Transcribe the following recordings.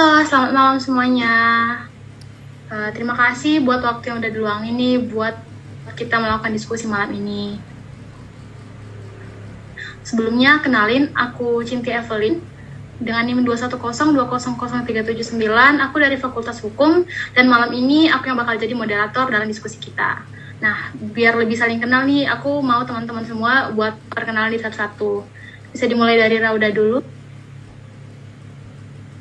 Halo, selamat malam semuanya. Terima kasih buat waktu yang udah diluangin nih buat kita melakukan diskusi malam ini. Sebelumnya, kenalin, aku Cinti Evelyn dengan NIM 210200379. Aku dari Fakultas Hukum, dan malam ini aku yang bakal jadi moderator dalam diskusi kita. Nah, biar lebih saling kenal nih, aku mau teman-teman semua buat perkenalan di satu-satu. Bisa dimulai dari Rauda dulu.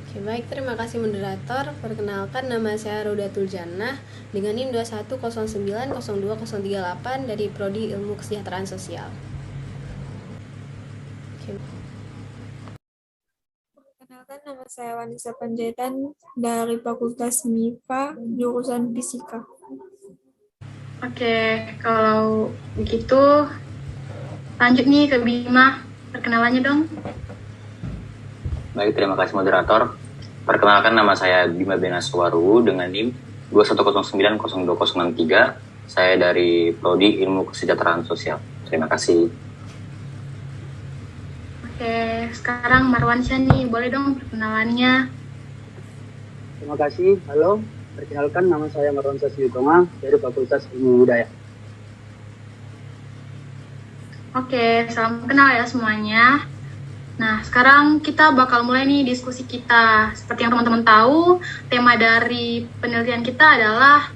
Oke, baik, terima kasih moderator. Perkenalkan, nama saya Raudatul Jannah dengan NIM 210902038 dari Prodi Ilmu Kesejahteraan Sosial. Oke. Perkenalkan, nama saya Wanisa Panjaitan dari Fakultas MIPA, jurusan Fisika. Oke, kalau begitu lanjut nih ke Bima, perkenalannya dong. Baik, terima kasih moderator. Perkenalkan, nama saya Bima Benaswaru dengan NIM 210902063. Saya dari Prodi Ilmu Kesejahteraan Sosial. Terima kasih. Oke, sekarang Marwansyah nih, boleh dong perkenalannya. Terima kasih. Halo, perkenalkan nama saya Marwansyah Suyutonga dari Fakultas Ilmu Budaya. Oke, salam kenal ya semuanya. Nah, sekarang kita bakal mulai nih diskusi kita. Seperti yang teman-teman tahu, tema dari penelitian kita adalah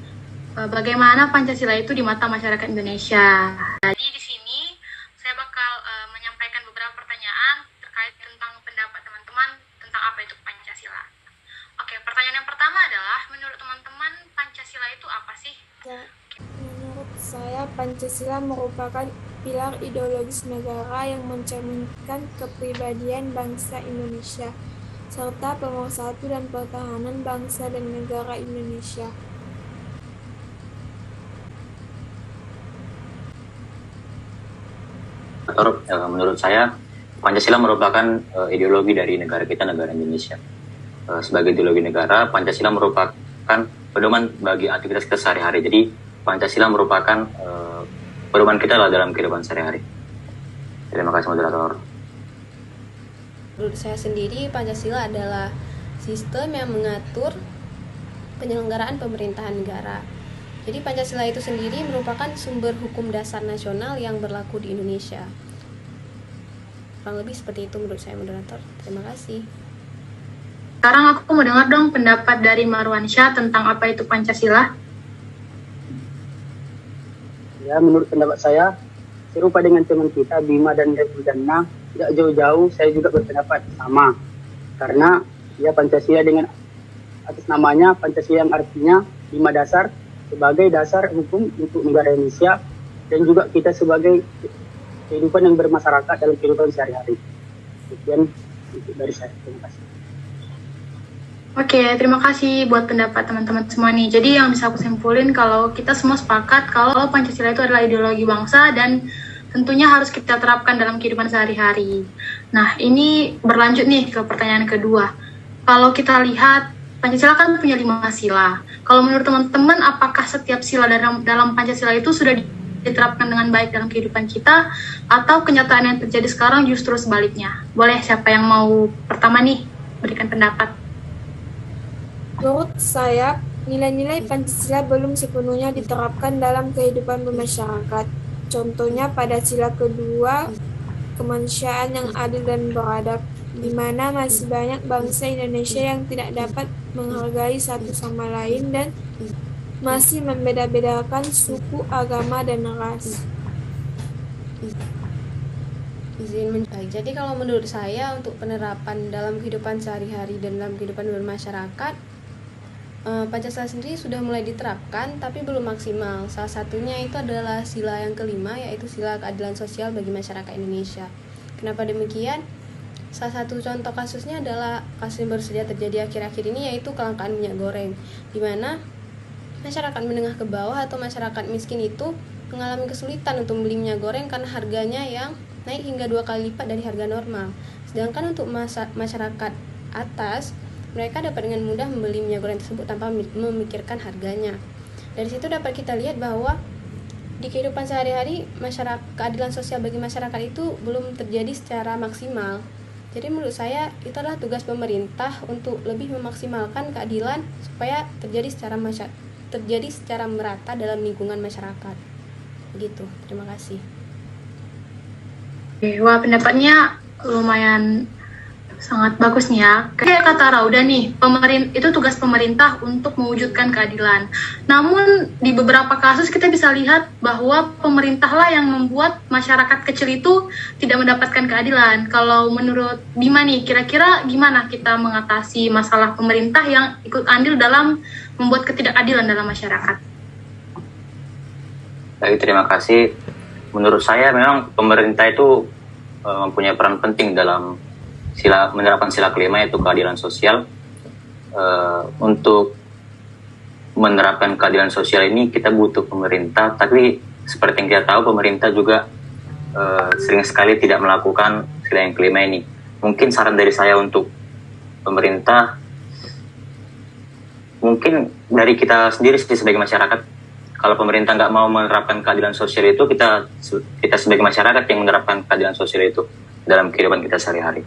bagaimana Pancasila itu di mata masyarakat Indonesia. Jadi di sini saya bakal menyampaikan beberapa pertanyaan terkait tentang pendapat teman-teman tentang apa itu Pancasila. Oke, pertanyaan yang pertama adalah, menurut teman-teman Pancasila itu apa sih? Menurut saya, Pancasila merupakan pilar ideologis negara yang mencerminkan kepribadian bangsa Indonesia, serta pemersatu dan pertahanan bangsa dan negara Indonesia. Menurut saya, Pancasila merupakan ideologi dari negara kita, negara Indonesia. Sebagai ideologi negara, Pancasila merupakan pedoman bagi aktivitas kita sehari-hari. Jadi, Pancasila merupakan pedoman kita dalam kehidupan sehari-hari. Terima kasih moderator. Menurut saya sendiri, Pancasila adalah sistem yang mengatur penyelenggaraan pemerintahan negara. Jadi Pancasila itu sendiri merupakan sumber hukum dasar nasional yang berlaku di Indonesia. Kurang lebih seperti itu menurut saya moderator. Terima kasih. Sekarang aku mau dengar dong pendapat dari Marwansyah tentang apa itu Pancasila. Ya, menurut pendapat saya, serupa dengan teman kita, Bima dan Jannah, tidak jauh-jauh, saya juga berpendapat sama. Karena ya Pancasila dengan atas namanya, Pancasila yang artinya 5 dasar, sebagai dasar hukum untuk negara Indonesia, dan juga kita sebagai kehidupan yang bermasyarakat dalam kehidupan sehari-hari. Sekian untuk dari saya. Terima kasih. Oke, terima kasih buat pendapat teman-teman semua nih. Jadi yang bisa aku simpulin kalau kita semua sepakat kalau Pancasila itu adalah ideologi bangsa dan tentunya harus kita terapkan dalam kehidupan sehari-hari. Nah, ini berlanjut nih ke pertanyaan kedua. Kalau kita lihat, Pancasila kan punya 5 sila. Kalau menurut teman-teman, apakah setiap sila dalam Pancasila itu sudah diterapkan dengan baik dalam kehidupan kita, atau kenyataan yang terjadi sekarang justru sebaliknya? Boleh siapa yang mau pertama nih berikan pendapat? Menurut saya, nilai-nilai Pancasila belum sepenuhnya diterapkan dalam kehidupan bermasyarakat. Contohnya pada sila kedua, kemanusiaan yang adil dan beradab, di mana masih banyak bangsa Indonesia yang tidak dapat menghargai satu sama lain dan masih membeda-bedakan suku, agama, dan ras. Jadi kalau menurut saya untuk penerapan dalam kehidupan sehari-hari dan dalam kehidupan bermasyarakat, Pancasila sendiri sudah mulai diterapkan tapi belum maksimal. Salah satunya itu adalah sila yang kelima, yaitu sila keadilan sosial bagi masyarakat Indonesia. Kenapa demikian? Salah satu contoh kasusnya adalah kasus yang baru saja terjadi akhir-akhir ini, yaitu kelangkaan minyak goreng, di mana masyarakat menengah ke bawah atau masyarakat miskin itu mengalami kesulitan untuk membeli minyak goreng karena harganya yang naik hingga 2 kali lipat dari harga normal. Sedangkan untuk masyarakat atas, mereka dapat dengan mudah membeli minyak goreng tersebut tanpa memikirkan harganya. Dari situ dapat kita lihat bahwa di kehidupan sehari-hari keadilan sosial bagi masyarakat itu belum terjadi secara maksimal. Jadi menurut saya itu adalah tugas pemerintah untuk lebih memaksimalkan keadilan supaya terjadi secara merata dalam lingkungan masyarakat. Begitu. Terima kasih. Oke, wah pendapatnya lumayan sangat bagus nih ya. Kayak kata Rauda nih, itu tugas pemerintah untuk mewujudkan keadilan. Namun di beberapa kasus kita bisa lihat bahwa pemerintahlah yang membuat masyarakat kecil itu tidak mendapatkan keadilan. Kalau menurut Bima nih, kira-kira gimana kita mengatasi masalah pemerintah yang ikut andil dalam membuat ketidakadilan dalam masyarakat? Baik, terima kasih. Menurut saya memang pemerintah itu mempunyai peran penting dalam menerapkan sila kelima, yaitu keadilan sosial. Untuk menerapkan keadilan sosial ini kita butuh pemerintah, tapi seperti yang kita tahu pemerintah juga sering sekali tidak melakukan sila yang kelima ini. Mungkin saran dari saya untuk pemerintah, mungkin dari kita sendiri sebagai masyarakat, kalau pemerintah nggak mau menerapkan keadilan sosial itu, kita sebagai masyarakat yang menerapkan keadilan sosial itu dalam kehidupan kita sehari-hari.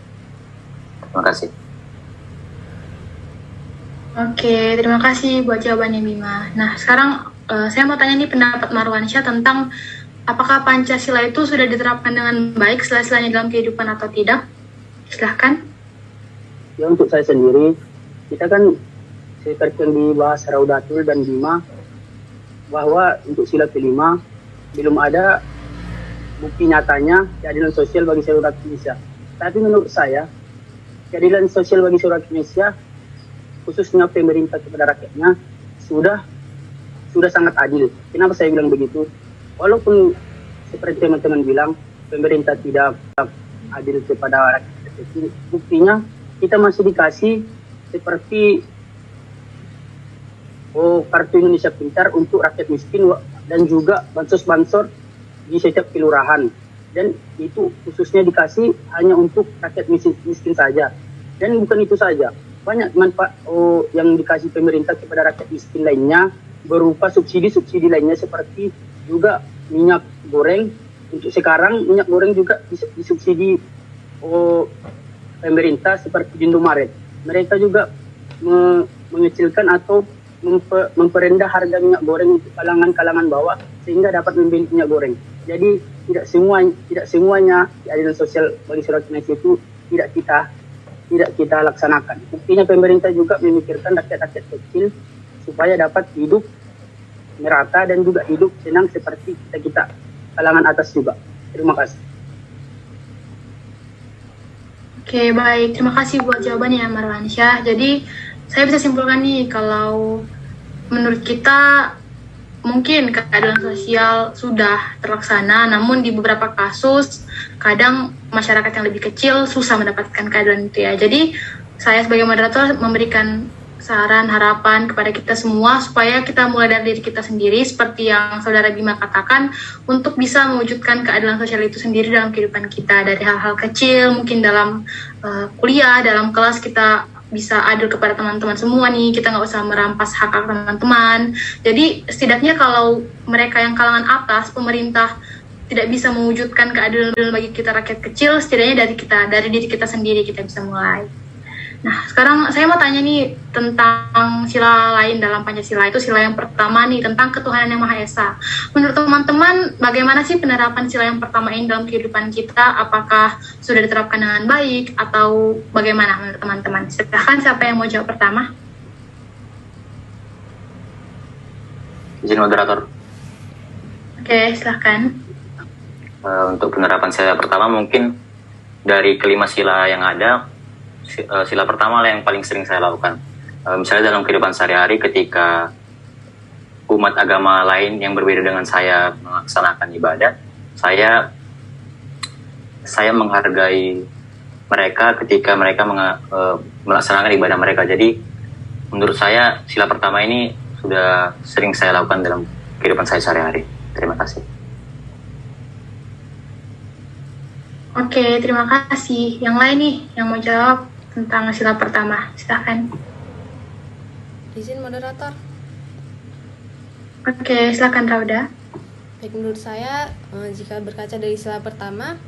Terima kasih. Oke, terima kasih buat jawabannya Bima. Nah, sekarang saya mau tanya nih pendapat Marwansyah tentang apakah Pancasila itu sudah diterapkan dengan baik sila-silanya dalam kehidupan atau tidak? Silahkan. Ya, untuk saya sendiri, kita kan seperti yang dibahas Raudatul dan Bima, bahwa untuk sila kelima belum ada bukti nyatanya keadilan sosial bagi seluruh rakyat Indonesia. Tapi menurut saya, keadilan sosial bagi seluruh rakyat Indonesia, khususnya pemerintah kepada rakyatnya, sudah sangat adil. Kenapa saya bilang begitu? Walaupun seperti teman-teman bilang, pemerintah tidak adil kepada rakyat kecil, buktinya kita masih dikasih seperti Kartu Indonesia Pintar untuk rakyat miskin dan juga bansos-bansos di setiap kelurahan. Dan itu khususnya dikasih hanya untuk rakyat miskin saja. Dan bukan itu saja, banyak manfaat yang dikasih pemerintah kepada rakyat miskin lainnya berupa subsidi-subsidi lainnya, seperti juga minyak goreng. Untuk sekarang minyak goreng juga disubsidi pemerintah seperti di Indomaret. Mereka juga mengecilkan atau memperendah harga minyak goreng untuk kalangan bawah sehingga dapat membeli minyak goreng. Jadi tidak semuanya keadilan sosial bagi seluruh Indonesia itu tidak kita laksanakan. Buktinya pemerintah juga memikirkan rakyat-rakyat kecil supaya dapat hidup merata dan juga hidup senang seperti kita kalangan atas juga. Terima kasih. Oke, baik. Terima kasih buat jawabannya Marwansyah. Jadi saya bisa simpulkan nih kalau menurut kita mungkin keadilan sosial sudah terlaksana, namun di beberapa kasus kadang masyarakat yang lebih kecil susah mendapatkan keadilan itu ya. Jadi saya sebagai moderator memberikan saran, harapan kepada kita semua supaya kita mulai dari diri kita sendiri seperti yang Saudara Bima katakan, untuk bisa mewujudkan keadilan sosial itu sendiri dalam kehidupan kita, dari hal-hal kecil, mungkin dalam kuliah, dalam kelas kita bisa adil kepada teman-teman semua nih, kita nggak usah merampas hak teman-teman. Jadi setidaknya kalau mereka yang kalangan atas, pemerintah tidak bisa mewujudkan keadilan bagi kita rakyat kecil, setidaknya dari diri kita sendiri kita bisa mulai. Nah, sekarang saya mau tanya nih tentang sila lain dalam Pancasila, itu sila yang pertama nih tentang ketuhanan yang Maha Esa. Menurut teman-teman, bagaimana sih penerapan sila yang pertama ini dalam kehidupan kita? Apakah sudah diterapkan dengan baik atau bagaimana menurut teman-teman? Silahkan, siapa yang mau jawab pertama? Izin moderator. Oke, silahkan. Untuk penerapan sila pertama, mungkin dari kelima sila yang ada, sila pertama lah yang paling sering saya lakukan. Misalnya dalam kehidupan sehari-hari, ketika umat agama lain yang berbeda dengan saya melaksanakan ibadah, saya menghargai mereka ketika mereka melaksanakan ibadah mereka. Jadi menurut saya sila pertama ini sudah sering saya lakukan dalam kehidupan saya sehari-hari. Terima kasih. Oke, terima kasih. Yang lain nih yang mau jawab tentang sila pertama, silahkan. Izin moderator. Oke, silahkan Rauda. Baik, menurut saya jika berkaca dari sila pertama,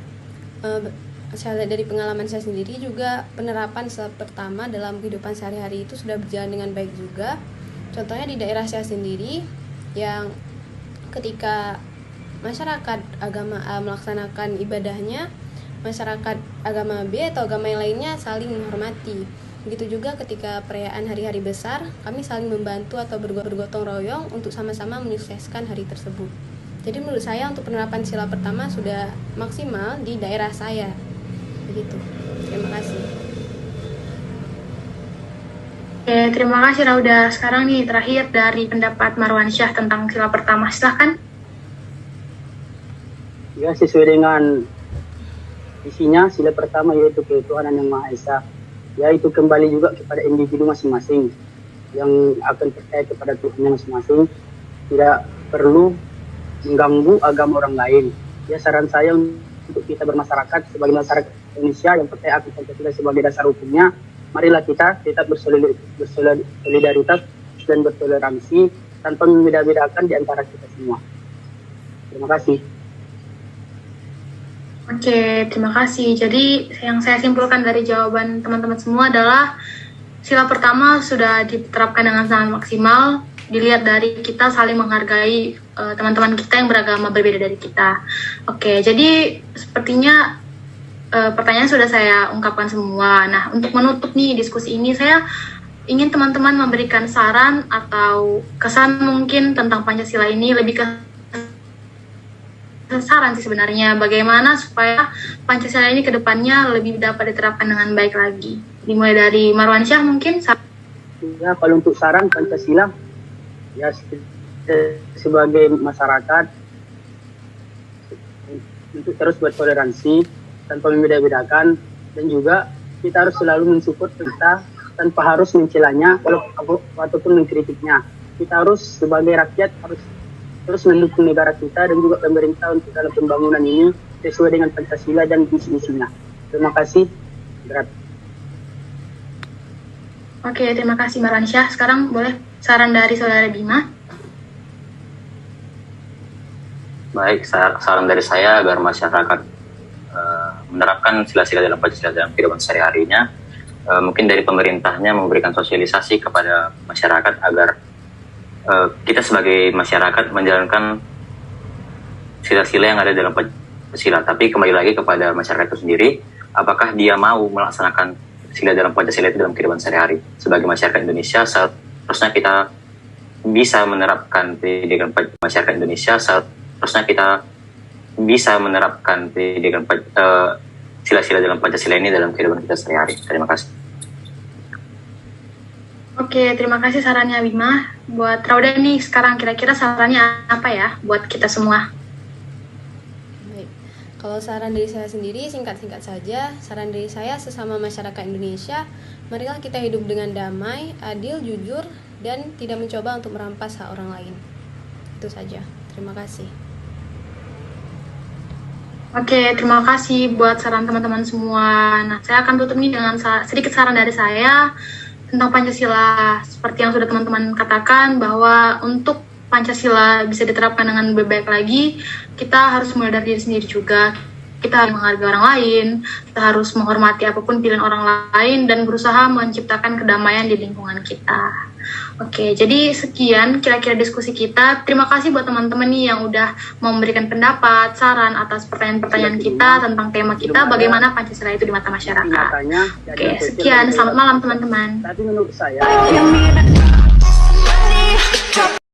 saya lihat dari pengalaman saya sendiri juga penerapan sila pertama dalam kehidupan sehari-hari itu sudah berjalan dengan baik juga. Contohnya di daerah saya sendiri yang ketika masyarakat agama A melaksanakan ibadahnya, masyarakat agama B atau agama yang lainnya saling menghormati. Begitu juga ketika perayaan hari-hari besar, kami saling membantu atau bergotong royong untuk sama-sama menyukseskan hari tersebut. Jadi menurut saya untuk penerapan sila pertama sudah maksimal di daerah saya. Begitu. Terima kasih. Oke, terima kasih Rauda. Sekarang nih terakhir dari pendapat Marwansyah tentang sila pertama. Silahkan. Ya, sesuai dengan isinya, sila pertama yaitu ketuhanan yang Maha Esa. Ya, itu kembali juga kepada individu masing-masing yang akan percaya kepada Tuhannya masing-masing. Tidak perlu mengganggu agama orang lain. Ya, saran saya untuk kita bermasyarakat sebagai masyarakat Indonesia yang percaya akan Pancasila sebagai dasar hukumnya, marilah kita tetap bersolidaritas dan bertoleransi tanpa membeda-bedakan di antara kita semua. Terima kasih. Oke, terima kasih. Jadi yang saya simpulkan dari jawaban teman-teman semua adalah sila pertama sudah diterapkan dengan sangat maksimal. Dilihat dari kita saling menghargai teman-teman kita yang beragama berbeda dari kita. Oke, jadi sepertinya pertanyaan sudah saya ungkapkan semua. Nah, untuk menutup nih diskusi ini, saya ingin teman-teman memberikan saran atau kesan mungkin tentang Pancasila ini, lebih ke saran sih sebenarnya, bagaimana supaya Pancasila ini ke depannya lebih dapat diterapkan dengan baik lagi. Dimulai dari Marwansyah mungkin. Ya, kalau untuk saran Pancasila, ya sebagai masyarakat untuk terus bertoleransi tanpa membeda-bedakan, dan juga kita harus selalu mensupport kita tanpa harus mencelanya ataupun mengkritiknya. Kita harus sebagai rakyat harus terus mendukung negara kita dan juga pemerintah untuk dalam pembangunan ini sesuai dengan Pancasila dan visi-misinya. Terima kasih. Berat. Oke, terima kasih Marwansyah. Sekarang boleh saran dari Saudara Bima. Baik, saran dari saya agar masyarakat menerapkan sila-sila dalam Pancasila dalam kehidupan sehari-harinya. Mungkin dari pemerintahnya memberikan sosialisasi kepada masyarakat agar kita sebagai masyarakat menjalankan sila-sila yang ada dalam Pancasila. Tapi kembali lagi kepada masyarakat itu sendiri, apakah dia mau melaksanakan sila dalam Pancasila itu dalam kehidupan sehari-hari. Sebagai masyarakat Indonesia, seharusnya kita bisa menerapkan pendidikan masyarakat Indonesia, seharusnya kita bisa menerapkan pendidikan sila-sila dalam Pancasila ini dalam kehidupan kita sehari-hari. Terima kasih. Oke, terima kasih sarannya Bima. Buat Rauda nih, sekarang kira-kira sarannya apa ya buat kita semua? Baik. Kalau saran dari saya sendiri, singkat-singkat saja. Saran dari saya sesama masyarakat Indonesia, marilah kita hidup dengan damai, adil, jujur, dan tidak mencoba untuk merampas hak orang lain. Itu saja. Terima kasih. Oke, terima kasih buat saran teman-teman semua. Nah, saya akan tutup nih dengan sedikit saran dari saya tentang Pancasila. Seperti yang sudah teman-teman katakan, bahwa untuk Pancasila bisa diterapkan dengan lebih baik lagi, kita harus mulai dari diri sendiri juga. Kita harus menghargai orang lain, kita harus menghormati apapun pilihan orang lain, dan berusaha menciptakan kedamaian di lingkungan kita. Oke, jadi sekian kira-kira diskusi kita. Terima kasih buat teman-teman nih yang udah mau memberikan pendapat, saran atas pertanyaan-pertanyaan kita tentang tema kita, bagaimana Pancasila itu di mata masyarakat. Oke, sekian. Selamat malam teman-teman. Tapi menurut saya